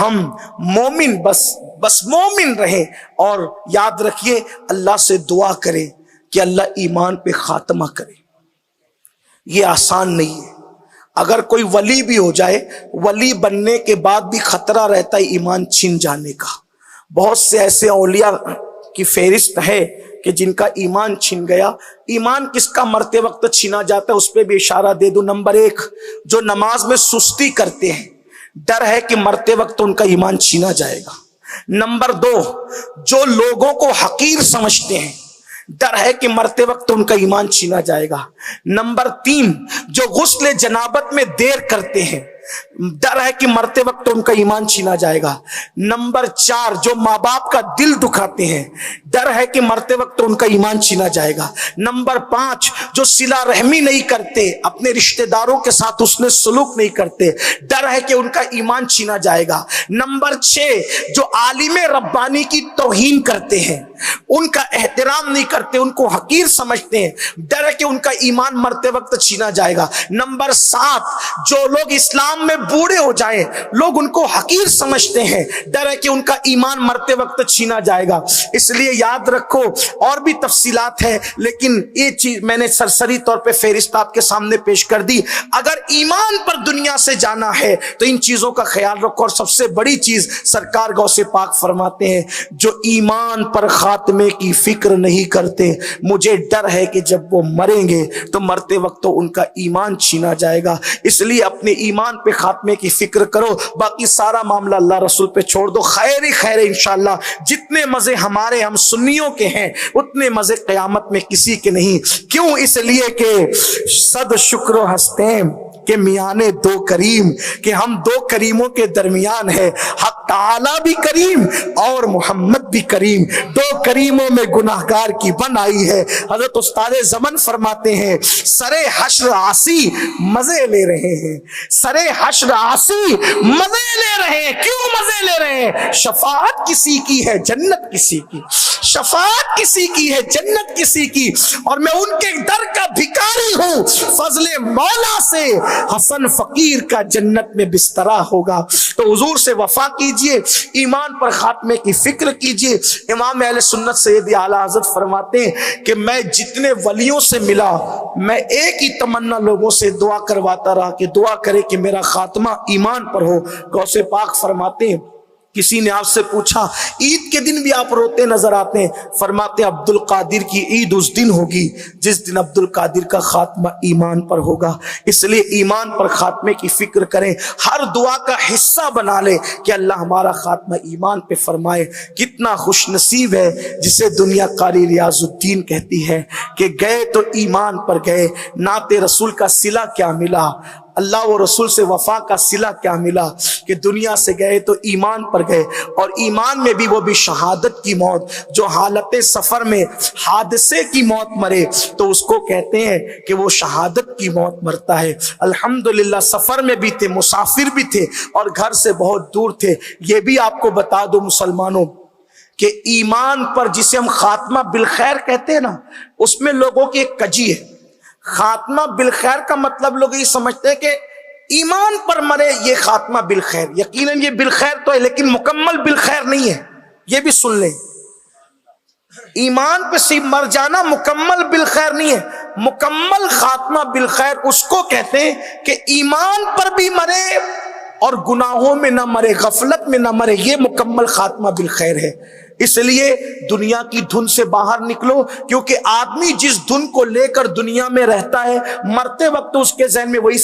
ہم مومن بس مومن رہیں، اور یاد رکھیے اللہ سے دعا کریں کہ اللہ ایمان پہ خاتمہ کرے۔ یہ آسان نہیں ہے۔ اگر کوئی ولی بھی ہو جائے، ولی بننے کے بعد بھی خطرہ رہتا ہے ایمان چھن جانے کا۔ بہت سے ایسے اولیاء کی فہرست ہے کہ جن کا ایمان چھن گیا۔ ایمان کس کا مرتے وقت چھنا جاتا ہے اس پہ بھی اشارہ دے دو۔ نمبر 1، جو نماز میں سستی کرتے ہیں، ڈر ہے کہ مرتے وقت ان کا ایمان چھینا جائے گا۔ نمبر 2، جو لوگوں کو حقیر سمجھتے ہیں، ڈر ہے کہ مرتے وقت ان کا ایمان چھینا جائے گا۔ نمبر 3، جو غسل جنابت میں دیر کرتے ہیں، ڈر ہے کہ مرتے وقت ان کا ایمان چھینا جائے گا۔ نمبر 4، جو ماں باپ کا دل دکھاتے ہیں، ڈر ہے کہ مرتے وقت ان کا ایمان چھینا جائے گا۔ نمبر 5، جو صلہ رحمی نہیں کرتے، اپنے رشتہ داروں کے ساتھ حسن سلوک نہیں کرتے، ڈر ہے کہ ان کا ایمان چھینا جائے گا۔ نمبر 6، جو عالم ربانی کی توہین کرتے ہیں، ان کا احترام نہیں کرتے، ان کو حقیر سمجھتے ہیں، ڈر ہے کہ ان کا ایمان مرتے وقت چھینا جائے گا۔ نمبر 7، جو لوگ اسلام میں بوڑھے ہو جائیں، لوگ ان کو حقیر سمجھتے ہیں، ڈر ہے کہ ان کا ایمان مرتے وقت چھینا جائے گا۔ اس لیے یاد رکھو، اور بھی تفصیلات ہیں، لیکن یہ چیز میں نے سرسری طور پہ فہرست آپ کے سامنے پیش کر دی۔ اگر ایمان پر دنیا سے جانا ہے تو ان چیزوں کا خیال رکھو۔ اور سب سے بڑی چیز سرکار غوث پاک فرماتے ہیں، جو ایمان پر خاتمے کی فکر نہیں کرتے، مجھے ڈر ہے کہ جب وہ مریں گے تو مرتے وقت تو ان کا ایمان چھینا جائے گا۔ اس لیے اپنے ایمان پہ خاتمے کی فکر کرو، باقی سارا معاملہ اللہ رسول پہ چھوڑ دو۔ خیر ہی خیر انشاءاللہ۔ جتنے مزے ہمارے ہم سنیوں کے ہیں، اتنے مزے قیامت میں کسی کے نہیں۔ کیوں؟ اس لیے کہ صد شکر و ہستیں کہ میانے دو کریم، کہ ہم دو کریموں کے درمیان ہے، حق تعالی بھی کریم اور محمد بھی کریم، دو کریموں میں گناہگار کی بن آئی ہے۔ حضرت استاد زمن فرماتے ہیں، سرے حشر عاصی مزے لے رہے ہیں، سرے حشر عاصی مزے لے رہے ہیں۔ کیوں مزے لے رہے ہیں؟ شفاعت کسی کی ہے، جنت کسی کی، شفاعت کسی کی ہے، جنت کسی کی، اور میں ان کے در کا بھکاری ہوں۔ فضل مولا سے حسن فقیر کا جنت میں بسترا ہوگا۔ تو حضور سے وفا کیجئے، ایمان پر خاتمے کی فکر کیجئے۔ امام اہل سنت سید اعلیٰ حضرت فرماتے ہیں کہ میں جتنے ولیوں سے ملا، میں ایک ہی تمنا لوگوں سے دعا کرواتا رہا کہ دعا کرے کہ میرا خاتمہ ایمان پر ہو۔ غوث پاک فرماتے ہیں، کسی نے آپ سے پوچھا عید کے دن بھی آپ روتے نظر آتے ہیں، فرماتے ہیں عبد القادر کی عید اس دن ہوگی جس دن عبد القادر کا خاتمہ ایمان پر ہوگا۔ اس لیے ایمان پر خاتمے کی فکر کریں، ہر دعا کا حصہ بنا لیں کہ اللہ ہمارا خاتمہ ایمان پہ فرمائے۔ کتنا خوش نصیب ہے جسے دنیا قاری ریاض الدین کہتی ہے کہ گئے تو ایمان پر گئے، نعت رسول کا صلہ کیا ملا، اللہ و رسول سے وفا کا صلہ کیا ملا، کہ دنیا سے گئے تو ایمان پر گئے، اور ایمان میں بھی وہ بھی شہادت کی موت۔ جو حالت سفر میں حادثے کی موت مرے تو اس کو کہتے ہیں کہ وہ شہادت کی موت مرتا ہے۔ الحمدللہ سفر میں بھی تھے، مسافر بھی تھے، اور گھر سے بہت دور تھے۔ یہ بھی آپ کو بتا دو مسلمانوں کہ ایمان پر جسے ہم خاتمہ بالخیر کہتے ہیں نا، اس میں لوگوں کی ایک کجی ہے۔ خاتمہ بالخیر کا مطلب لوگ یہ سمجھتے ہیں کہ ایمان پر مرے یہ خاتمہ بالخیر۔ یقیناً یہ بالخیر تو ہے، لیکن مکمل بالخیر نہیں ہے، یہ بھی سن لیں۔ ایمان پہ صرف مر جانا مکمل بالخیر نہیں ہے۔ مکمل خاتمہ بالخیر اس کو کہتے ہیں کہ ایمان پر بھی مرے اور گناہوں میں نہ مرے، غفلت میں نہ مرے، یہ مکمل خاتمہ بالخیر ہے۔ اس لیے دنیا کی دھن سے باہر نکلو، کیونکہ آدمی جس دھن کو لے کر دنیا میں رہتا ہے، مرتے وقت اس کے ذہن میں وہی